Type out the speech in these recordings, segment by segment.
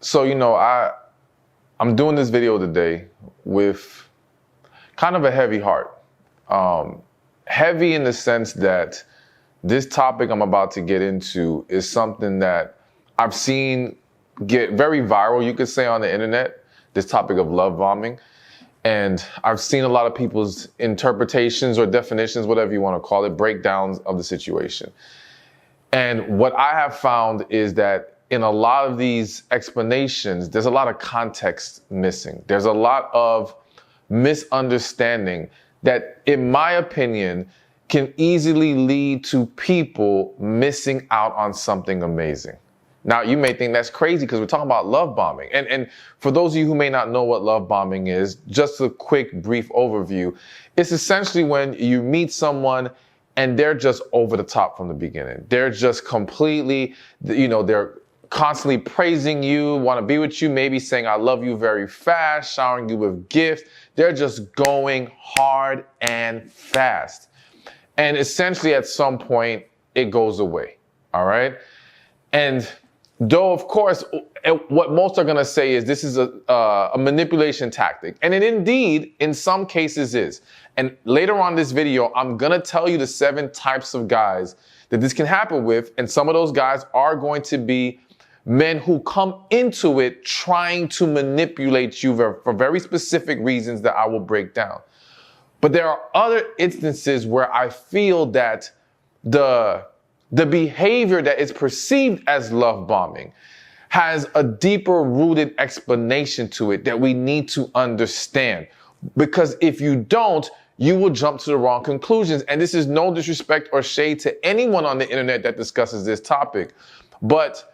So, I'm doing this video today with kind of a heavy heart. Heavy in the sense that this topic I'm about to get into is something that I've seen get very viral, you could say, on the internet, this topic of love bombing. And I've seen a lot of people's interpretations or definitions, whatever you want to call it, breakdowns of the situation. And what I have found is that in a lot of these explanations, there's a lot of context missing. There's a lot of misunderstanding that, in my opinion, can easily lead to people missing out on something amazing. Now, you may think that's crazy because we're talking about love bombing. And for those of you who may not know what love bombing is, just a quick, brief overview. It's essentially when you meet someone and they're just over the top from the beginning. They're just completely, they're constantly praising you, want to be with you, maybe saying, I love you very fast, showering you with gifts. They're just going hard and fast. And essentially at some point, it goes away, all right? And though, of course, what most are going to say is this is a manipulation tactic. And it indeed, in some cases, is. And later on this video, I'm going to tell you the 7 types of guys that this can happen with. And some of those guys are going to be men who come into it trying to manipulate you for very specific reasons that I will break down. But there are other instances where I feel that the behavior that is perceived as love bombing has a deeper rooted explanation to it that we need to understand. Because if you don't, you will jump to the wrong conclusions. And this is no disrespect or shade to anyone on the internet that discusses this topic. But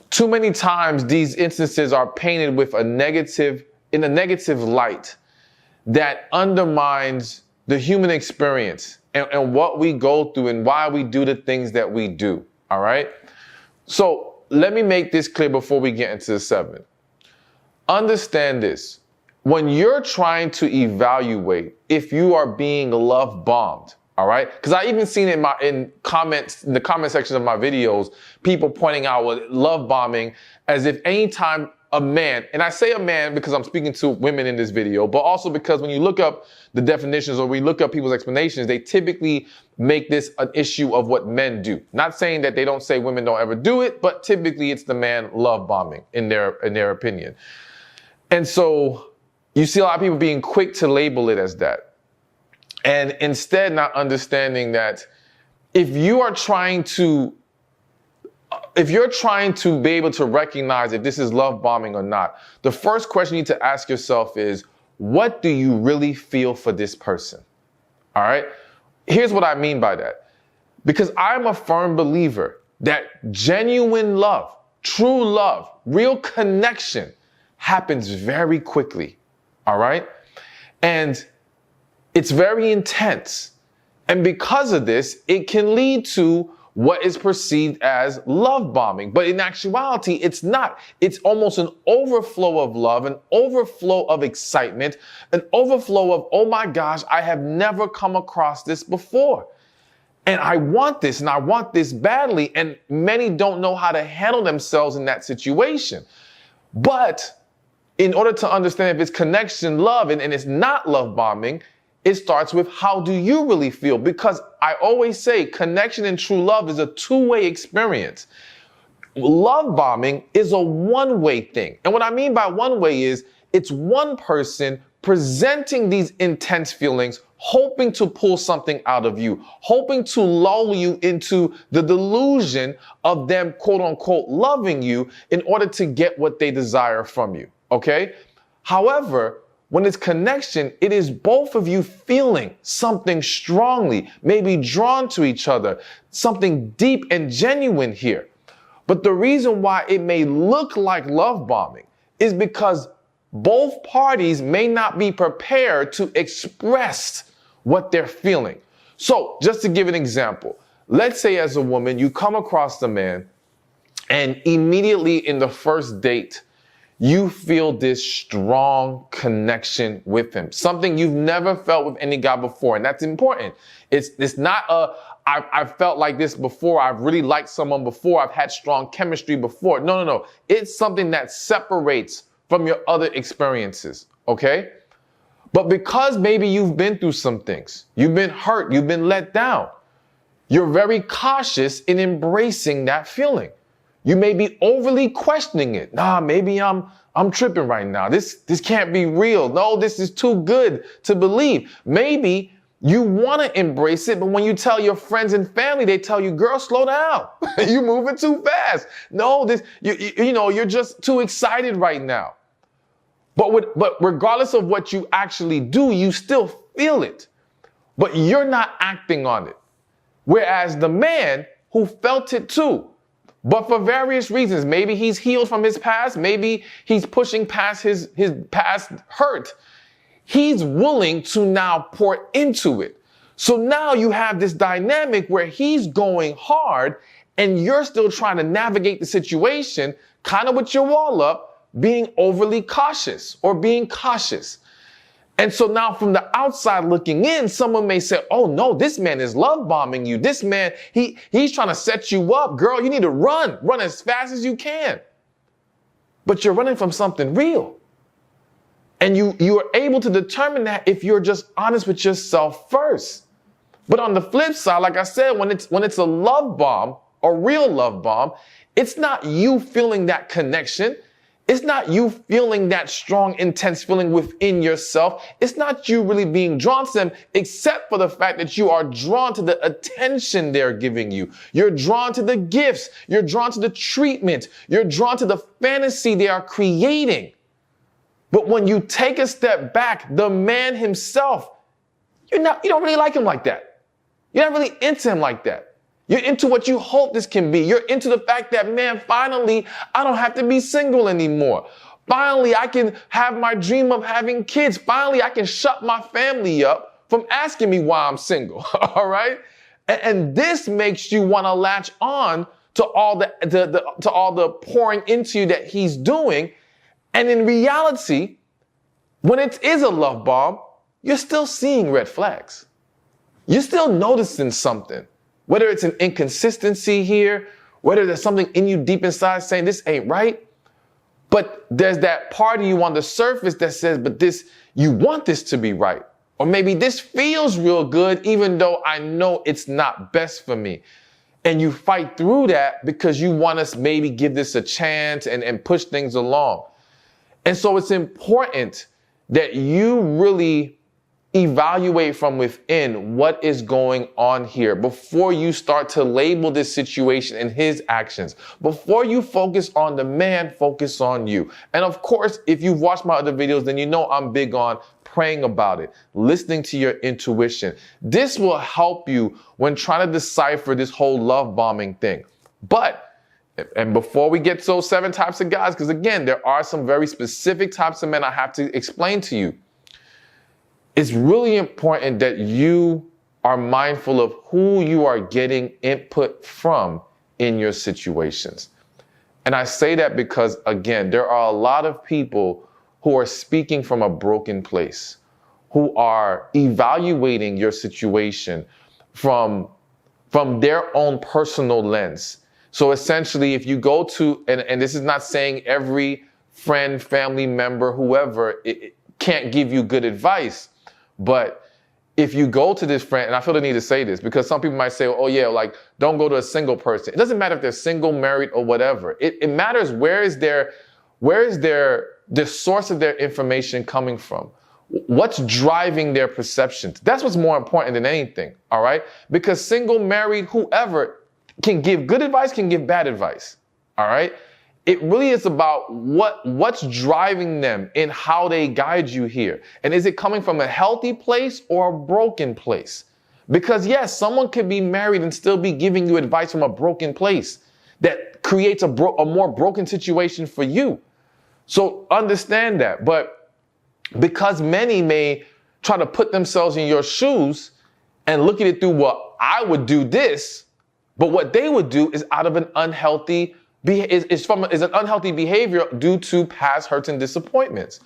too many times these instances are painted with in a negative light that undermines the human experience and what we go through and why we do the things that we do, all right? So let me make this clear before we get into the 7. Understand this. When you're trying to evaluate if you are being love bombed, all right? Because I even seen in the comment section of my videos, people pointing out love bombing as if anytime a man, and I say a man because I'm speaking to women in this video, but also because when you look up the definitions or we look up people's explanations, they typically make this an issue of what men do. Not saying that they don't say women don't ever do it, but typically it's the man love bombing in their opinion. And so you see a lot of people being quick to label it as that. And instead not understanding that if you're trying to be able to recognize if this is love bombing or not, the first question you need to ask yourself is, what do you really feel for this person? All right? Here's what I mean by that. Because I'm a firm believer that genuine love, true love, real connection happens very quickly. All right? And it's very intense. And because of this, it can lead to what is perceived as love bombing. But in actuality, it's not. It's almost an overflow of love, an overflow of excitement, an overflow of, oh my gosh, I have never come across this before. And I want this, and I want this badly. And many don't know how to handle themselves in that situation. But in order to understand if it's connection, love, and it's not love bombing, it starts with how do you really feel? Because I always say connection and true love is a two-way experience. Love bombing is a one-way thing. And what I mean by one-way is it's one person presenting these intense feelings, hoping to pull something out of you, hoping to lull you into the delusion of them, quote unquote, loving you in order to get what they desire from you. Okay? However, when it's connection, it is both of you feeling something strongly, maybe drawn to each other, something deep and genuine here. But the reason why it may look like love bombing is because both parties may not be prepared to express what they're feeling. So just to give an example, let's say as a woman, you come across the man and immediately in the first date, you feel this strong connection with him, something you've never felt with any guy before. And that's important. It's not I've felt like this before. I've really liked someone before. I've had strong chemistry before. No. It's something that separates from your other experiences, okay? But because maybe you've been through some things, you've been hurt, you've been let down, you're very cautious in embracing that feeling. You may be overly questioning it. Nah, maybe I'm tripping right now. This can't be real. No, this is too good to believe. Maybe you want to embrace it, but when you tell your friends and family, they tell you, girl, slow down. You're moving too fast. No, you're just too excited right now. But regardless of what you actually do, you still feel it, but you're not acting on it. Whereas the man who felt it too, but for various reasons, maybe he's healed from his past, maybe he's pushing past his past hurt, he's willing to now pour into it. So now you have this dynamic where he's going hard and you're still trying to navigate the situation, kind of with your wall up, being overly cautious or being cautious. And so now from the outside looking in, someone may say, oh no, this man is love bombing you. This man, he's trying to set you up. Girl, you need to run as fast as you can. But you're running from something real. And you are able to determine that if you're just honest with yourself first. But on the flip side, like I said, when it's a love bomb, a real love bomb, it's not you feeling that connection. It's not you feeling that strong, intense feeling within yourself. It's not you really being drawn to them, except for the fact that you are drawn to the attention they're giving you. You're drawn to the gifts. You're drawn to the treatment. You're drawn to the fantasy they are creating. But when you take a step back, the man himself, you don't really like him like that. You're not really into him like that. You're into what you hope this can be. You're into the fact that, man, finally, I don't have to be single anymore. Finally, I can have my dream of having kids. Finally, I can shut my family up from asking me why I'm single. All right? And this makes you want to latch on to all the pouring into you that he's doing. And in reality, when it is a love bomb, you're still seeing red flags. You're still noticing something. Whether it's an inconsistency here, whether there's something in you deep inside saying this ain't right, but there's that part of you on the surface that says, but you want this to be right. Or maybe this feels real good, even though I know it's not best for me. And you fight through that because you want to maybe give this a chance and push things along. And so it's important that you really evaluate from within what is going on here before you start to label this situation and his actions. Before you focus on the man, focus on you. And of course, if you've watched my other videos, then you know I'm big on praying about it, listening to your intuition. This will help you when trying to decipher this whole love bombing thing. And before we get to those 7 types of guys, because again, there are some very specific types of men I have to explain to you. It's really important that you are mindful of who you are getting input from in your situations. And I say that because, again, there are a lot of people who are speaking from a broken place, who are evaluating your situation from their own personal lens. So essentially, if you go to, and this is not saying every friend, family member, whoever, it can't give you good advice. But if you go to this friend, and I feel the need to say this because some people might say, oh yeah, like don't go to a single person. It doesn't matter if they're single, married, or whatever. It matters where is the source of their information coming from? What's driving their perceptions? That's what's more important than anything, all right? Because single, married, whoever can give good advice, can give bad advice, all right? It really is about what's driving them in how they guide you here. And is it coming from a healthy place or a broken place? Because yes, someone could be married and still be giving you advice from a broken place that creates a more broken situation for you. So understand that. But because many may try to put themselves in your shoes and look at it through, well, I would do this, but what they would do is out of an unhealthy is an unhealthy behavior due to past hurts and disappointments.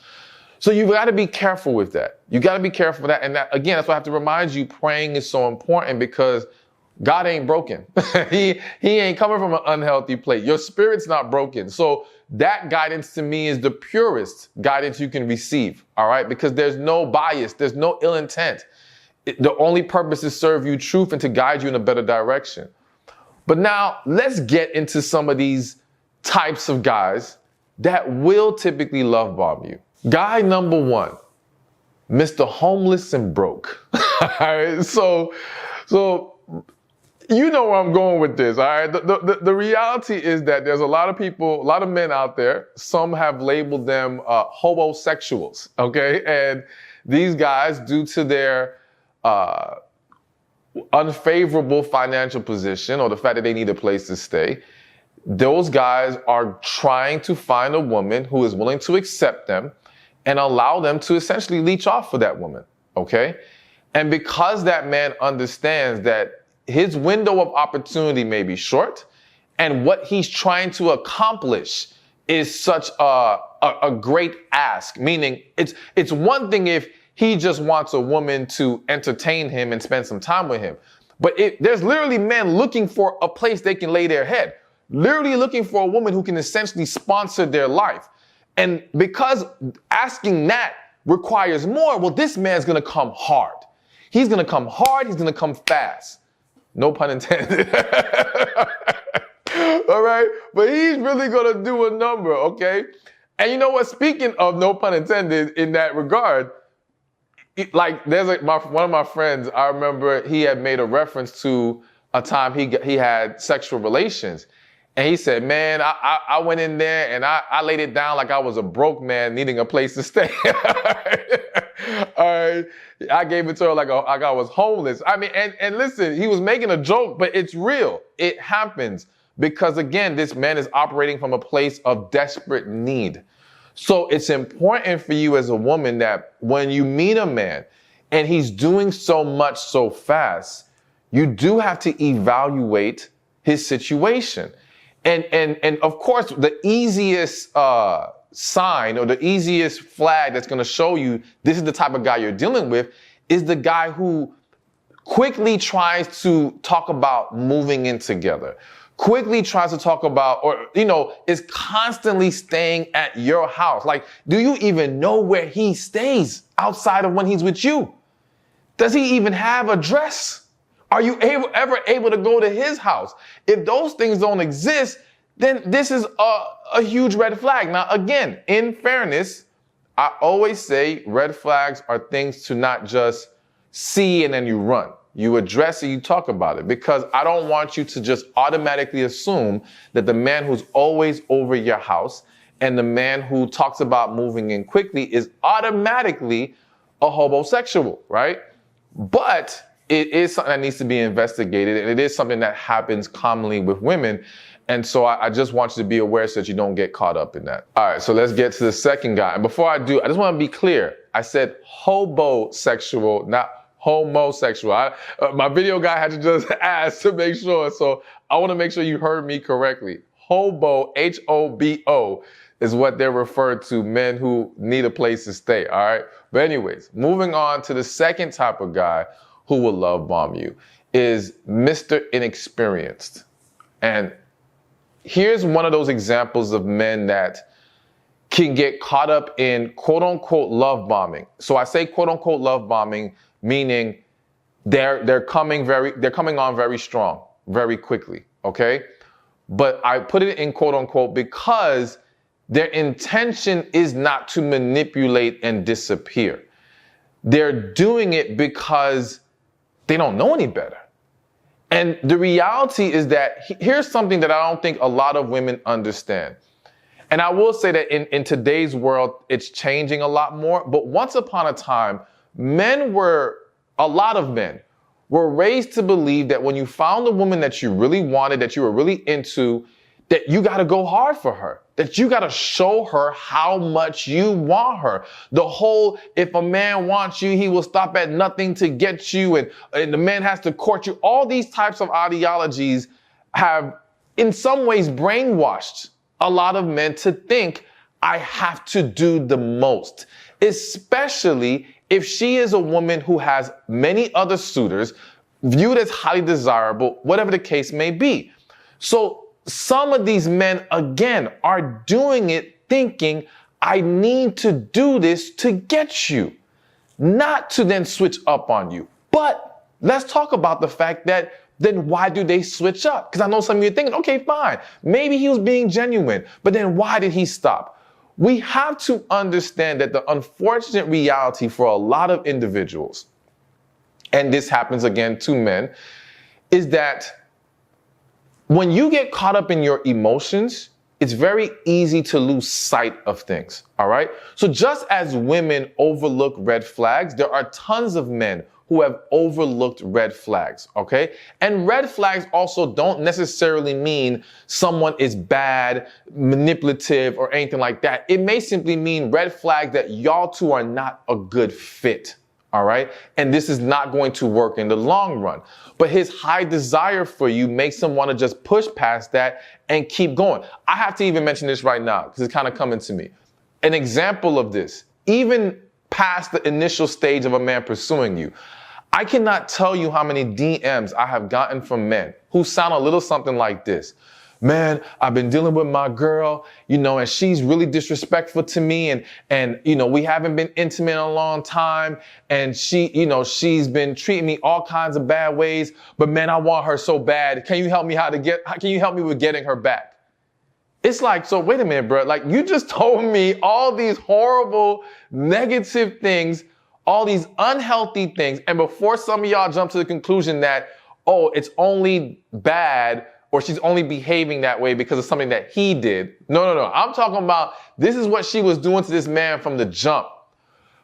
So you've got to be careful with that. You got to be careful with that. And that, again, that's why I have to remind you, praying is so important because God ain't broken. he ain't coming from an unhealthy place. Your spirit's not broken. So that guidance to me is the purest guidance you can receive, all right? Because there's no bias, there's no ill intent. The only purpose is to serve you truth and to guide you in a better direction. But now let's get into some of these types of guys that will typically love bomb you. Guy number one, Mr. Homeless and Broke. All right, so you know where I'm going with this, all right? The reality is that there's a lot of people, a lot of men out there, some have labeled them homosexuals, okay? And these guys, due to their unfavorable financial position or the fact that they need a place to stay, those guys are trying to find a woman who is willing to accept them and allow them to essentially leech off for that woman, okay? And because that man understands that his window of opportunity may be short, and what he's trying to accomplish is such a great ask, meaning it's one thing if he just wants a woman to entertain him and spend some time with him, but there's literally men looking for a place they can lay their head, literally looking for a woman who can essentially sponsor their life. And because asking that requires more, well, this man's gonna come hard. He's gonna come hard, he's gonna come fast. No pun intended. All right? But he's really going to do a number, okay? And you know what? Speaking of no pun intended in that regard, like there's one of my friends, I remember he had made a reference to a time he had sexual relations. And he said, man, I went in there and I laid it down like I was a broke man needing a place to stay. All right. I gave it to her like I was homeless. I mean, and listen, he was making a joke, but it's real. It happens because, again, this man is operating from a place of desperate need. So it's important for you as a woman that when you meet a man and he's doing so much so fast, you do have to evaluate his situation. And of course, the easiest sign or the easiest flag that's going to show you this is the type of guy you're dealing with is the guy who quickly tries to talk about moving in together, quickly tries to talk about, or, you know, is constantly staying at your house. Like, do you even know where he stays outside of when he's with you? Does he even have a address? Are you ever able to go to his house? If those things don't exist, then this is a huge red flag. Now, again, in fairness, I always say red flags are things to not just see and then you run. You address it, you talk about it, because I don't want you to just automatically assume that the man who's always over your house and the man who talks about moving in quickly is automatically a homosexual, right? But it is something that needs to be investigated, and it is something that happens commonly with women. And so I just want you to be aware so that you don't get caught up in that. All right, so let's get to the second guy. And before I do, I just want to be clear. I said hobosexual, not homosexual. My video guy had to just ask to make sure. So I want to make sure you heard me correctly. Hobo, H-O-B-O, is what they're referred to, men who need a place to stay, all right? But anyways, moving on to the second type of guy who will love bomb you is Mr. Inexperienced. And here's one of those examples of men that can get caught up in quote unquote love bombing. So I say quote unquote love bombing, meaning they're coming on very strong, very quickly, okay? But I put it in quote unquote because their intention is not to manipulate and disappear. They're doing it because they don't know any better. And the reality is that here's something that I don't think a lot of women understand. And I will say that in today's world, it's changing a lot more. But once upon a time, a lot of men were raised to believe that when you found a woman that you really wanted, that you were really into, that you got to go hard for her, that you got to show her how much you want her. The whole, if a man wants you, he will stop at nothing to get you, and the man has to court you. All these types of ideologies have, in some ways, brainwashed a lot of men to think, I have to do the most, especially if she is a woman who has many other suitors, viewed as highly desirable, whatever the case may be. So some of these men, again, are doing it thinking, I need to do this to get you, not to then switch up on you. But let's talk about the fact that then why do they switch up? Because I know some of you are thinking, okay, fine, maybe he was being genuine, but then why did he stop? We have to understand that the unfortunate reality for a lot of individuals, and this happens again to men, is that when you get caught up in your emotions, it's very easy to lose sight of things, all right? So just as women overlook red flags, there are tons of men who have overlooked red flags, okay? And red flags also don't necessarily mean someone is bad, manipulative, or anything like that. It may simply mean red flags that y'all two are not a good fit, all right? And this is not going to work in the long run. But his high desire for you makes him want to just push past that and keep going. I have to even mention this right now because it's kind of coming to me. An example of this, even past the initial stage of a man pursuing you, I cannot tell you how many DMs I have gotten from men who sound a little something like this. Man, I've been dealing with my girl, and she's really disrespectful to me, and we haven't been intimate in a long time, and she's been treating me all kinds of bad ways, but man, I want her so bad. Can you help me with getting her back? It's like, so wait a minute, bro. Like, you just told me all these horrible, negative things, all these unhealthy things, and before some of y'all jump to the conclusion that, oh, it's only bad or she's only behaving that way because of something that he did. No. I'm talking about this is what she was doing to this man from the jump.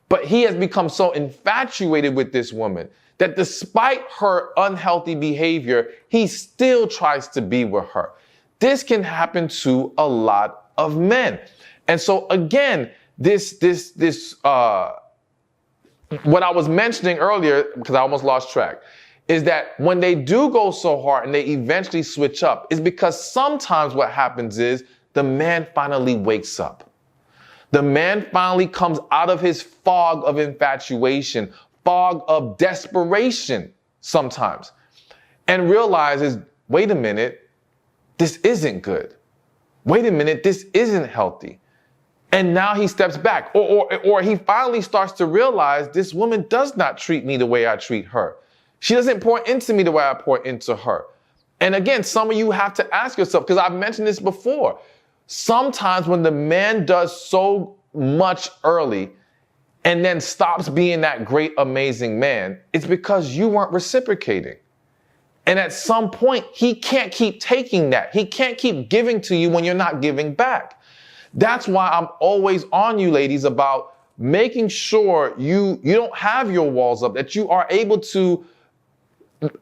But he has become so infatuated with this woman that despite her unhealthy behavior, he still tries to be with her. This can happen to a lot of men. And so again, what I was mentioning earlier, because I almost lost track, is that when they do go so hard and they eventually switch up, is because sometimes what happens is the man finally wakes up. The man finally comes out of his fog of infatuation, fog of desperation sometimes, and realizes, wait a minute, this isn't good. Wait a minute, this isn't healthy. And now he steps back, or he finally starts to realize this woman does not treat me the way I treat her. She doesn't pour into me the way I pour into her. And again, some of you have to ask yourself, because I've mentioned this before, sometimes when the man does so much early and then stops being that great, amazing man, it's because you weren't reciprocating. And at some point, he can't keep taking that. He can't keep giving to you when you're not giving back. That's why I'm always on you, ladies, about making sure you don't have your walls up, that you are able to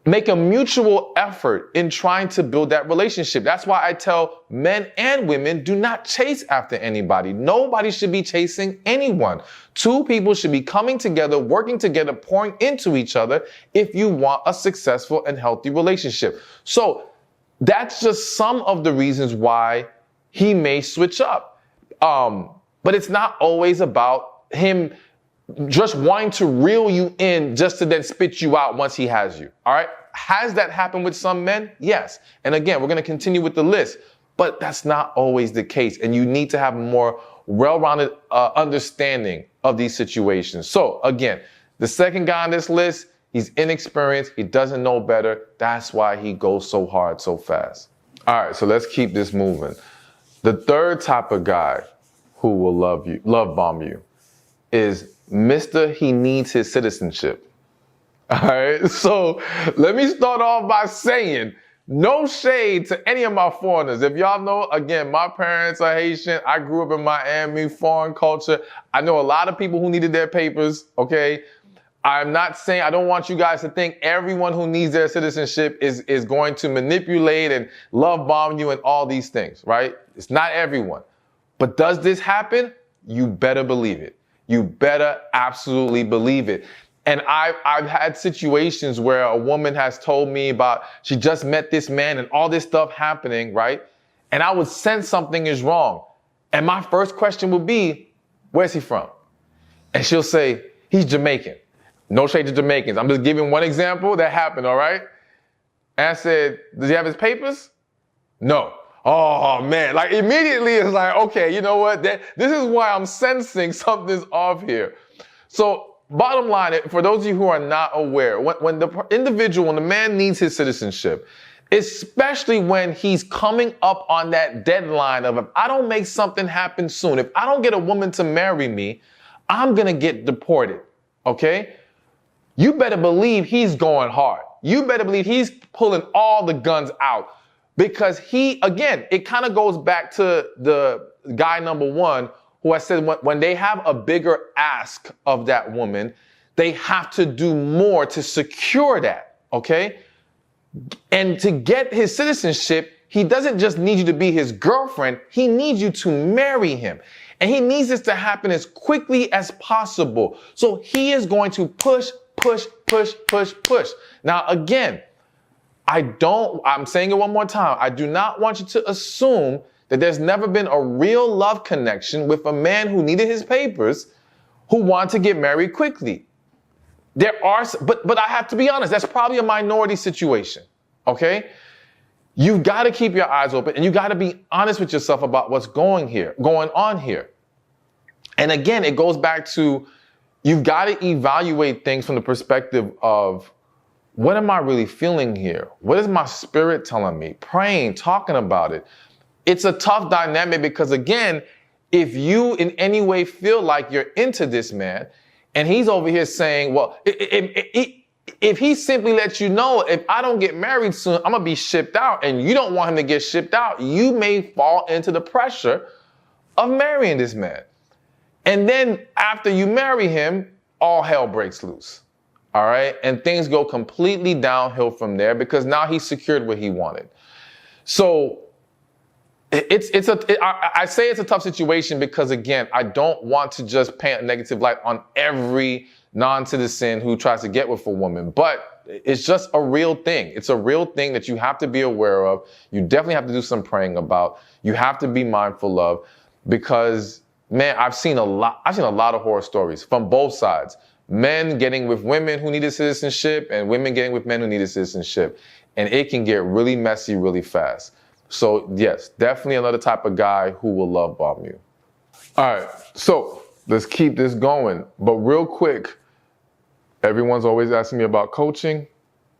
make a mutual effort in trying to build that relationship. That's why I tell men and women, do not chase after anybody. Nobody should be chasing anyone. Two people should be coming together, working together, pouring into each other if you want a successful and healthy relationship. So that's just some of the reasons why he may switch up. But it's not always about him just wanting to reel you in just to then spit you out once he has you. All right. Has that happened with some men? Yes. And again, we're going to continue with the list, but that's not always the case. And you need to have a more well-rounded understanding of these situations. So again, the second guy on this list, he's inexperienced. He doesn't know better. That's why he goes so hard so fast. All right. So let's keep this moving. The third type of guy who will love bomb you, is Mr. He needs his citizenship. All right. So let me start off by saying no shade to any of my foreigners. If y'all know, again, my parents are Haitian. I grew up in Miami, foreign culture. I know a lot of people who needed their papers. Okay. I'm not saying, I don't want you guys to think everyone who needs their citizenship is going to manipulate and love bomb you and all these things, right? It's not everyone. But does this happen? You better believe it. You better absolutely believe it. And I've had situations where a woman has told me about, she just met this man and all this stuff happening, right? And I would sense something is wrong. And my first question would be, where's he from? And she'll say, he's Jamaican. No shade to Jamaicans. I'm just giving one example that happened, all right? And I said, does he have his papers? No. Oh man, like immediately it's like, okay, you know what? This is why I'm sensing something's off here. So bottom line, for those of you who are not aware, when the man needs his citizenship, especially when he's coming up on that deadline of, if I don't make something happen soon, if I don't get a woman to marry me, I'm gonna get deported, okay? You better believe he's going hard. You better believe he's pulling all the guns out. Because again, it kind of goes back to the guy number one, who I said when they have a bigger ask of that woman, they have to do more to secure that, okay? And to get his citizenship, he doesn't just need you to be his girlfriend, he needs you to marry him. And he needs this to happen as quickly as possible. So he is going to push. Now again, I'm saying it one more time. I do not want you to assume that there's never been a real love connection with a man who needed his papers, who wanted to get married quickly. There are, but I have to be honest, that's probably a minority situation, okay? You've got to keep your eyes open and you got to be honest with yourself about what's going on here. And again, it goes back to, you've got to evaluate things from the perspective of, what am I really feeling here? What is my spirit telling me? Praying, talking about it. It's a tough dynamic because again, if you in any way feel like you're into this man and he's over here saying, well, if he simply lets you know, if I don't get married soon, I'm gonna be shipped out, and you don't want him to get shipped out, you may fall into the pressure of marrying this man. And then after you marry him, all hell breaks loose. All right. And things go completely downhill from there because now he's secured what he wanted. So I say it's a tough situation because again, I don't want to just paint a negative light on every non-citizen who tries to get with a woman, but it's just a real thing. It's a real thing that you have to be aware of. You definitely have to do some praying about. You have to be mindful of, because man, I've seen a lot of horror stories from both sides. Men getting with women who needed citizenship and women getting with men who needed citizenship. And it can get really messy really fast. So yes, definitely another type of guy who will love bomb you. All right, so let's keep this going. But real quick, everyone's always asking me about coaching,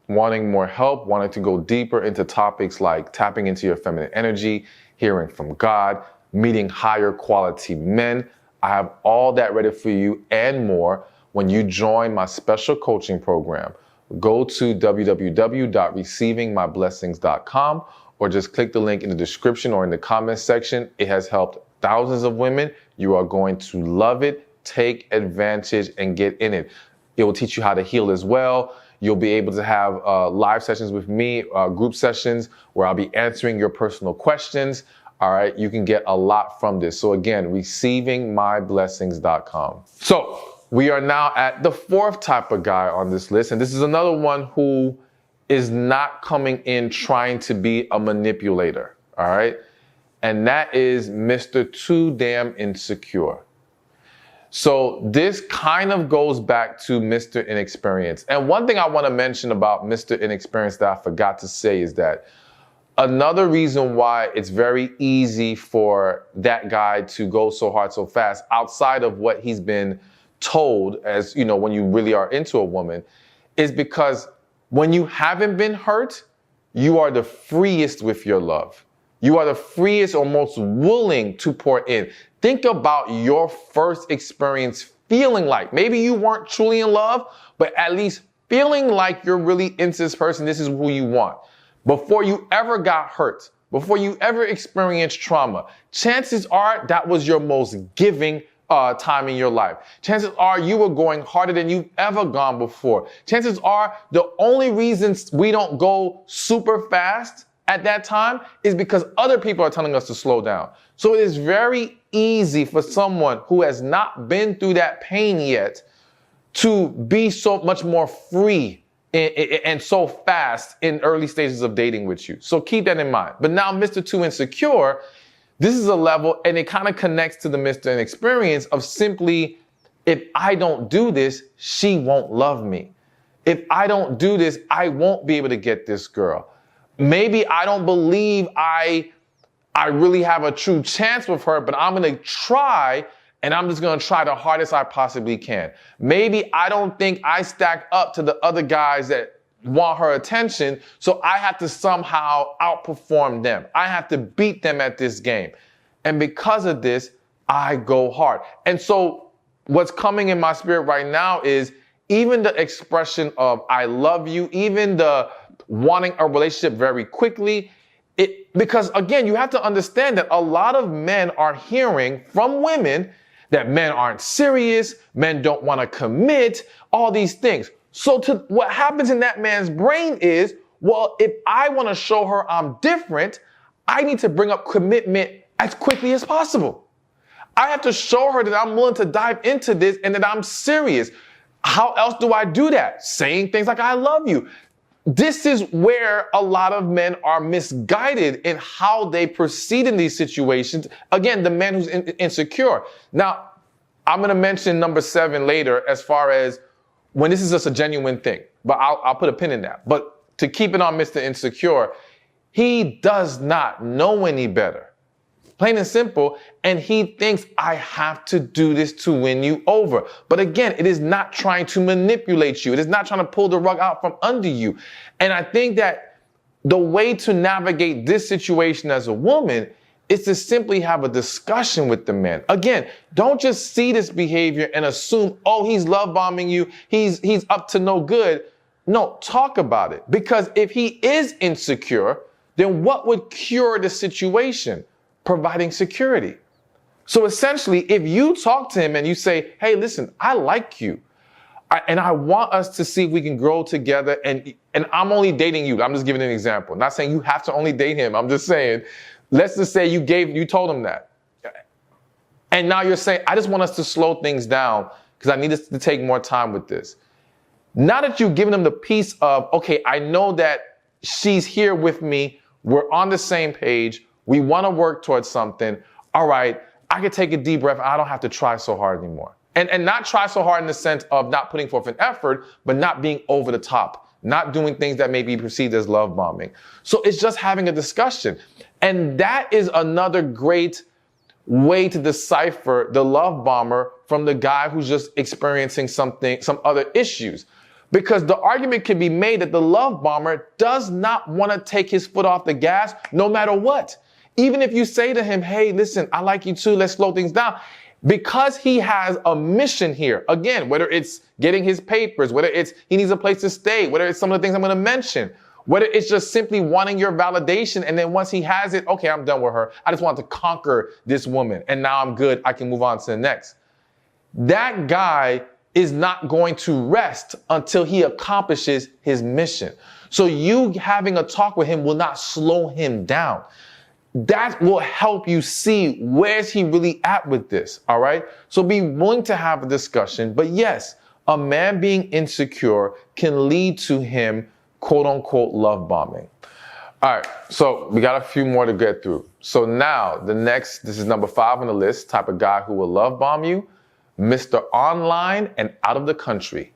wanting more help, wanting to go deeper into topics like tapping into your feminine energy, hearing from God, meeting higher quality men. I have all that ready for you and more when you join my special coaching program. Go to www.receivingmyblessings.com or just click the link in the description or in the comments section. It has helped thousands of women. You are going to love it. Take advantage and get in it. It will teach you how to heal as well. You'll be able to have live sessions with me, group sessions where I'll be answering your personal questions. All right, you can get a lot from this. So again, receivingmyblessings.com. So we are now at the fourth type of guy on this list. And this is another one who is not coming in trying to be a manipulator. All right. And that is Mr. Too Damn Insecure. So this kind of goes back to Mr. Inexperienced. And one thing I want to mention about Mr. Inexperienced that I forgot to say is that another reason why it's very easy for that guy to go so hard so fast, outside of what he's been told, as you know, when you really are into a woman, is because when you haven't been hurt, you are the freest with your love. You are the freest or most willing to pour in. Think about your first experience feeling like, maybe you weren't truly in love, but at least feeling like you're really into this person, this is who you want. Before you ever got hurt, before you ever experienced trauma, chances are that was your most giving time in your life. Chances are you were going harder than you've ever gone before. Chances are the only reasons we don't go super fast at that time is because other people are telling us to slow down. So it is very easy for someone who has not been through that pain yet to be so much more free and so fast in early stages of dating with you. So keep that in mind. But now Mr. Too Insecure, this is a level, and it kind of connects to the Mr. Inexperienced of simply if I don't do this, she won't love me. If I don't do this, I won't be able to get this girl. Maybe I don't believe I really have a true chance with her, but I'm going to try, and I'm just going to try the hardest I possibly can. Maybe I don't think I stack up to the other guys that want her attention, so I have to somehow outperform them. I have to beat them at this game. And because of this, I go hard. And so what's coming in my spirit right now is even the expression of I love you, even the wanting a relationship very quickly, because again, you have to understand that a lot of men are hearing from women that men aren't serious, men don't want to commit, all these things. So what happens in that man's brain is, well, if I want to show her I'm different, I need to bring up commitment as quickly as possible. I have to show her that I'm willing to dive into this and that I'm serious. How else do I do that? Saying things like I love you. This is where a lot of men are misguided in how they proceed in these situations. Again, the man who's insecure. Now, I'm going to mention number 7 later as far as when this is just a genuine thing, but I'll put a pin in that. But to keep it on Mr. Insecure, he does not know any better. Plain and simple. And he thinks I have to do this to win you over. But again, it is not trying to manipulate you. It is not trying to pull the rug out from under you. And I think that the way to navigate this situation as a woman is to simply have a discussion with the man. Again, don't just see this behavior and assume, oh, he's love bombing you. He's up to no good. No, talk about it. Because if he is insecure, then what would cure the situation? Providing security. So essentially, if you talk to him and you say, hey, listen, I like you. And I want us to see if we can grow together. And I'm only dating you. I'm just giving an example. I'm not saying you have to only date him. I'm just saying, let's just say you told him that. And now you're saying, I just want us to slow things down because I need us to take more time with this. Now that you've given him the piece of, okay, I know that she's here with me. We're on the same page. We want to work towards something. All right, I can take a deep breath. I don't have to try so hard anymore. And not try so hard in the sense of not putting forth an effort, but not being over the top, not doing things that may be perceived as love bombing. So it's just having a discussion. And that is another great way to decipher the love bomber from the guy who's just experiencing some other issues. Because the argument can be made that the love bomber does not want to take his foot off the gas no matter what. Even if you say to him, hey, listen, I like you too, let's slow things down. Because he has a mission here, again, whether it's getting his papers, whether it's he needs a place to stay, whether it's some of the things I'm going to mention, whether it's just simply wanting your validation, and then once he has it, okay, I'm done with her. I just want to conquer this woman, and now I'm good. I can move on to the next. That guy is not going to rest until he accomplishes his mission. So you having a talk with him will not slow him down. That will help you see where's he really at with this, all right? So be willing to have a discussion. But yes, a man being insecure can lead to him, quote unquote, love bombing. All right, so we got a few more to get through. So now this is number 5 on the list, type of guy who will love bomb you, Mr. Online and out of the country.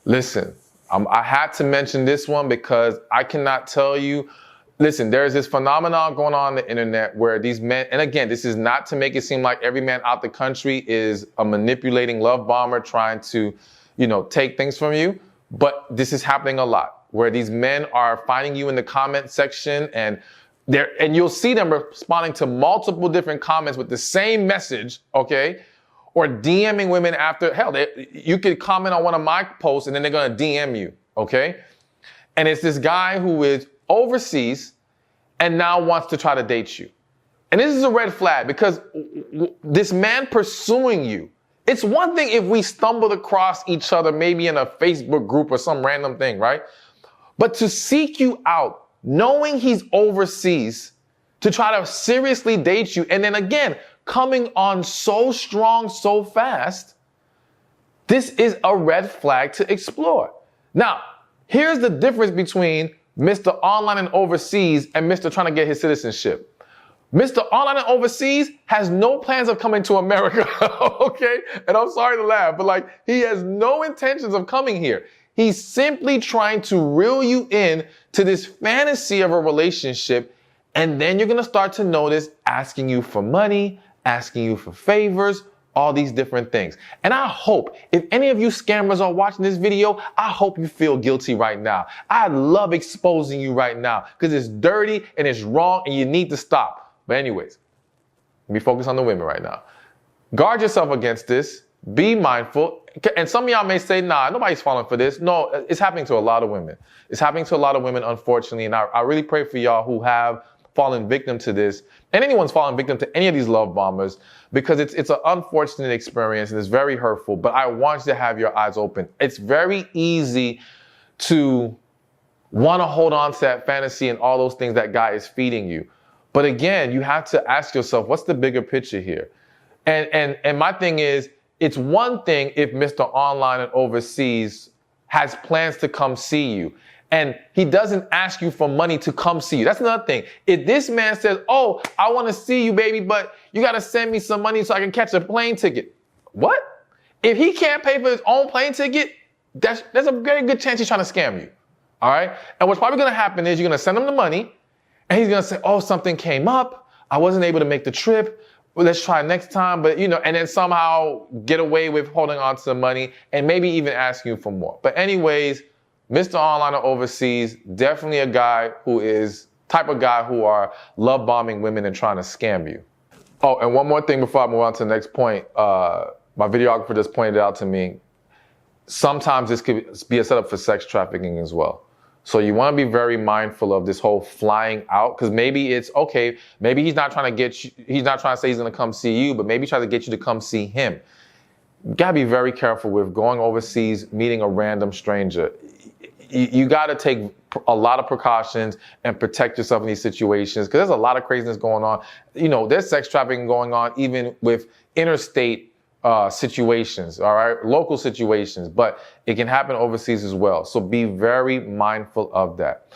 Listen, I had to mention this one because I cannot tell you. Listen, there's this phenomenon going on the internet where these men, and again, this is not to make it seem like every man out the country is a manipulating love bomber trying to, take things from you. But this is happening a lot where these men are finding you in the comment section and you'll see them responding to multiple different comments with the same message, okay? Or DMing women after, hell, you could comment on one of my posts and then they're gonna DM you, okay? And it's this guy who is overseas and now wants to try to date you. And this is a red flag because this man pursuing you, it's one thing if we stumbled across each other, maybe in a Facebook group or some random thing, right? But to seek you out, knowing he's overseas, to try to seriously date you, and then again, coming on so strong, so fast, this is a red flag to explore. Now, here's the difference between Mr. Online and overseas and Mr. trying to get his citizenship. Mr. Online and Overseas has no plans of coming to America, okay? And I'm sorry to laugh, but like, he has no intentions of coming here. He's simply trying to reel you in to this fantasy of a relationship, and then you're gonna start to notice asking you for money, asking you for favors, all these different things. And I hope, if any of you scammers are watching this video, I hope you feel guilty right now. I love exposing you right now because it's dirty and it's wrong and you need to stop. But anyways, let me focus on the women right now. Guard yourself against this. Be mindful. And some of y'all may say, nah, nobody's falling for this. No, it's happening to a lot of women. It's happening to a lot of women, unfortunately. And I really pray for y'all who have fallen victim to this, and anyone's fallen victim to any of these love bombers, because it's an unfortunate experience and it's very hurtful. But I want you to have your eyes open. It's very easy to want to hold on to that fantasy and all those things that guy is feeding you. But again, you have to ask yourself, what's the bigger picture here? And my thing is, it's one thing if Mr. Online and Overseas has plans to come see you, and he doesn't ask you for money to come see you. That's another thing. If this man says, oh, I want to see you, baby, but you got to send me some money so I can catch a plane ticket. What? If he can't pay for his own plane ticket, there's a very good chance he's trying to scam you. All right? And what's probably going to happen is you're going to send him the money, and he's going to say, oh, something came up. I wasn't able to make the trip. Well, let's try next time. But, and then somehow get away with holding on to the money and maybe even asking you for more. But anyways, Mr. Online or Overseas, definitely a guy who is type of guy who are love bombing women and trying to scam you. Oh, and one more thing before I move on to the next point. My videographer just pointed out to me, sometimes this could be a setup for sex trafficking as well. So you want to be very mindful of this whole flying out, because maybe it's okay. Maybe he's not trying to get you, he's not trying to say he's going to come see you, but maybe he's trying to get you to come see him. You got to be very careful with going overseas, meeting a random stranger. You got to take a lot of precautions and protect yourself in these situations, because there's a lot of craziness going on. There's sex trafficking going on even with interstate situations, all right, local situations, but it can happen overseas as well. So be very mindful of that.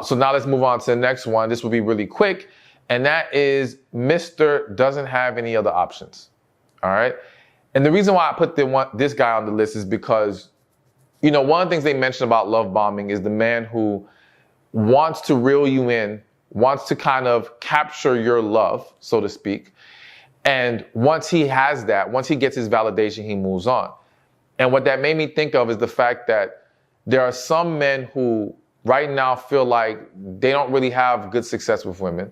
So now let's move on to the next one. This will be really quick, and that is Mr. doesn't have any other options, all right? And the reason why I put this guy on the list is because one of the things they mention about love bombing is the man who wants to reel you in, wants to kind of capture your love, so to speak. And once he has that, once he gets his validation, he moves on. And what that made me think of is the fact that there are some men who right now feel like they don't really have good success with women,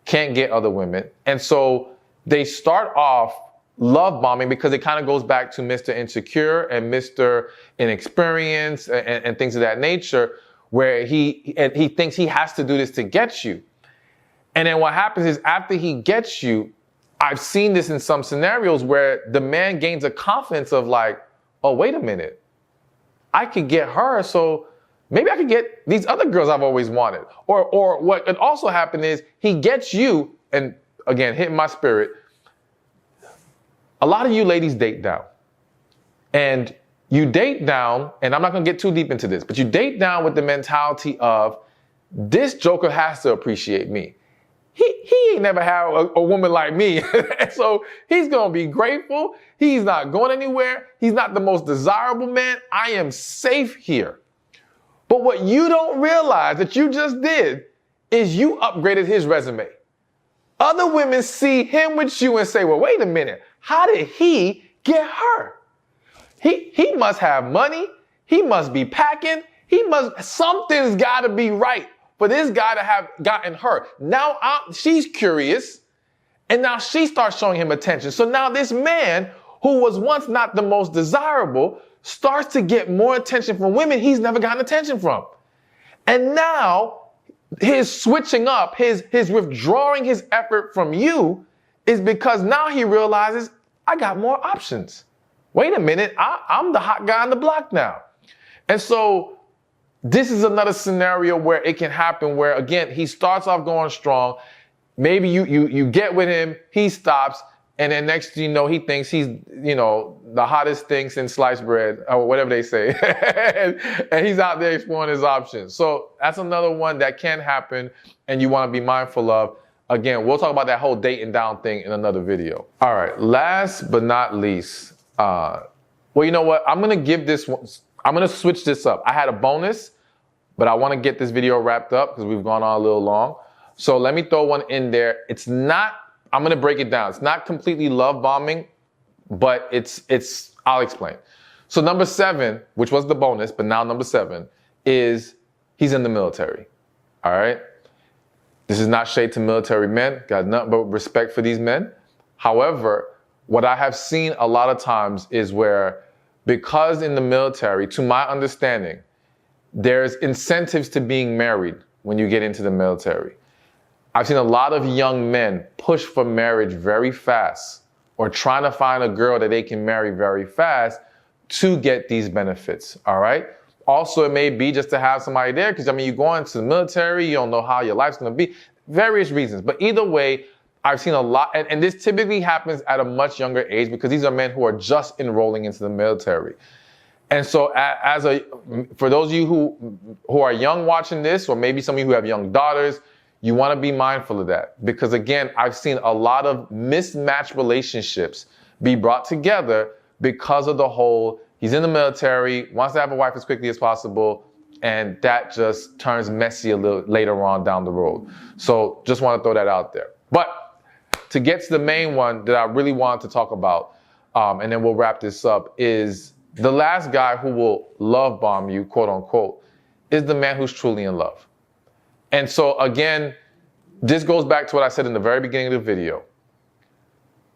can't get other women. And so they start off love bombing because it kind of goes back to Mr. Insecure and Mr. Inexperienced and things of that nature, where he thinks he has to do this to get you. And then what happens is after he gets you, I've seen this in some scenarios where the man gains a confidence of like, oh, wait a minute, I could get her, so maybe I could get these other girls I've always wanted. Or what could also happen is he gets you, and again, hitting my spirit, a lot of you ladies date down. And you date down, and I'm not going to get too deep into this, but you date down with the mentality of, this joker has to appreciate me. He ain't never had a woman like me. So he's going to be grateful. He's not going anywhere. He's not the most desirable man. I am safe here. But what you don't realize that you just did is you upgraded his resume. Other women see him with you and say, well, wait a minute. How did he get her? He must have money. He must be packing. Something's got to be right for this guy to have gotten her. Now she's curious, and now she starts showing him attention. So now this man, who was once not the most desirable, starts to get more attention from women he's never gotten attention from. And now his switching up, his withdrawing his effort from you is because now he realizes, I got more options. Wait a minute, I'm the hot guy on the block now. And so this is another scenario where it can happen where, again, he starts off going strong. Maybe you get with him, he stops, and then next thing you know, he thinks he's, the hottest thing since sliced bread, or whatever they say. and he's out there exploring his options. So that's another one that can happen, and you want to be mindful of. again, we'll talk about that whole dating down thing in another video. All right, last but not least, well, you know what? I'm gonna switch this up. I had a bonus, but I wanna get this video wrapped up because we've gone on a little long. So let me throw one in there. It's not, I'm gonna break it down. It's not completely love bombing, but I'll explain. So number 7, which was the bonus, but now number 7 is he's in the military, all right? This is not shade to military men. Got nothing but respect for these men. However, what I have seen a lot of times is where, because in the military, to my understanding, there's incentives to being married when you get into the military. I've seen a lot of young men push for marriage very fast, or trying to find a girl that they can marry very fast to get these benefits, all right? Also, it may be just to have somebody there, because, I mean, you go into the military, you don't know how your life's going to be, various reasons. But either way, I've seen a lot, and this typically happens at a much younger age, because these are men who are just enrolling into the military. And so for those of you who are young watching this, or maybe some of you who have young daughters, you want to be mindful of that. Because again, I've seen a lot of mismatched relationships be brought together because of the whole, he's in the military, wants to have a wife as quickly as possible, and that just turns messy a little later on down the road. So just want to throw that out there. But to get to the main one that I really wanted to talk about, and then we'll wrap this up, is the last guy who will love bomb you, quote unquote, is the man who's truly in love. And so again, this goes back to what I said in the very beginning of the video.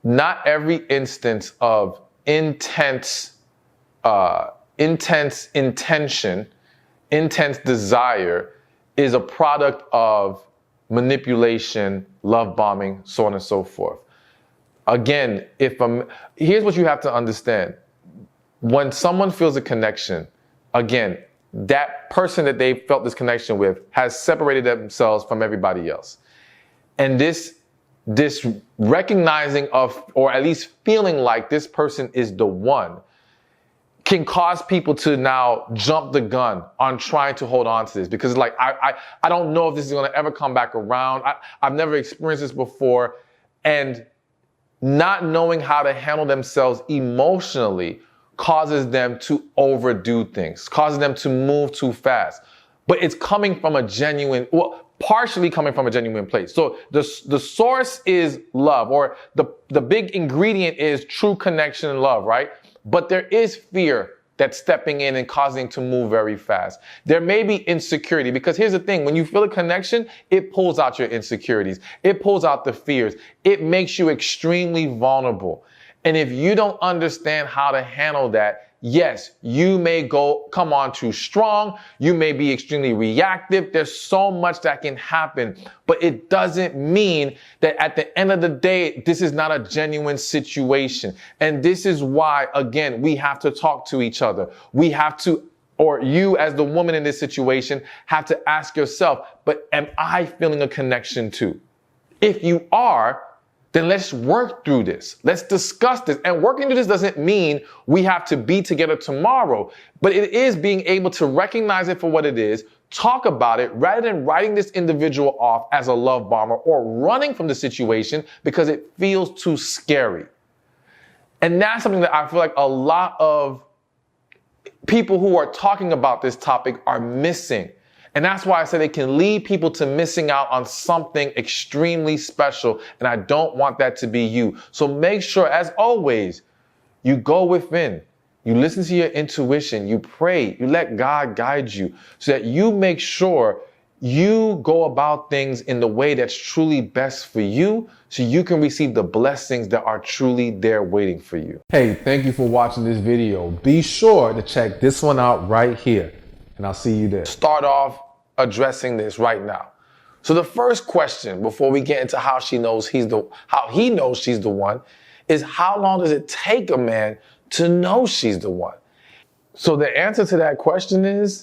Not every instance of intense intention, intense desire is a product of manipulation, love bombing, so on and so forth. Again, here's what you have to understand. When someone feels a connection, again, that person that they felt this connection with has separated themselves from everybody else. And this recognizing of, or at least feeling like this person is the one, can cause people to now jump the gun on trying to hold on to this, because like, I don't know if this is going to ever come back around. I've never experienced this before. And not knowing how to handle themselves emotionally causes them to overdo things, causes them to move too fast. But it's coming from a genuine, well, partially coming from a genuine place. So the source is love, or the big ingredient is true connection and love, right? But there is fear that's stepping in and causing to move very fast. There may be insecurity, because here's the thing, when you feel a connection, it pulls out your insecurities. It pulls out the fears. It makes you extremely vulnerable. And if you don't understand how to handle that, yes, you may come on too strong. You may be extremely reactive. There's so much that can happen, but it doesn't mean that at the end of the day, this is not a genuine situation. And this is why, again, we have to talk to each other. We have to, or you as the woman in this situation, have to ask yourself, but am I feeling a connection too? If you are, then let's work through this. Let's discuss this. And working through this doesn't mean we have to be together tomorrow, but it is being able to recognize it for what it is, talk about it, rather than writing this individual off as a love bomber or running from the situation because it feels too scary. And that's something that I feel like a lot of people who are talking about this topic are missing. And that's why I said it can lead people to missing out on something extremely special. And I don't want that to be you. So make sure, as always, you go within. You listen to your intuition. You pray. You let God guide you so that you make sure you go about things in the way that's truly best for you, so you can receive the blessings that are truly there waiting for you. Hey, thank you for watching this video. Be sure to check this one out right here, and I'll see you there. Start off addressing this right now. So the first question before we get into how he knows she's the one is, how long does it take a man to know she's the one? So the answer to that question is,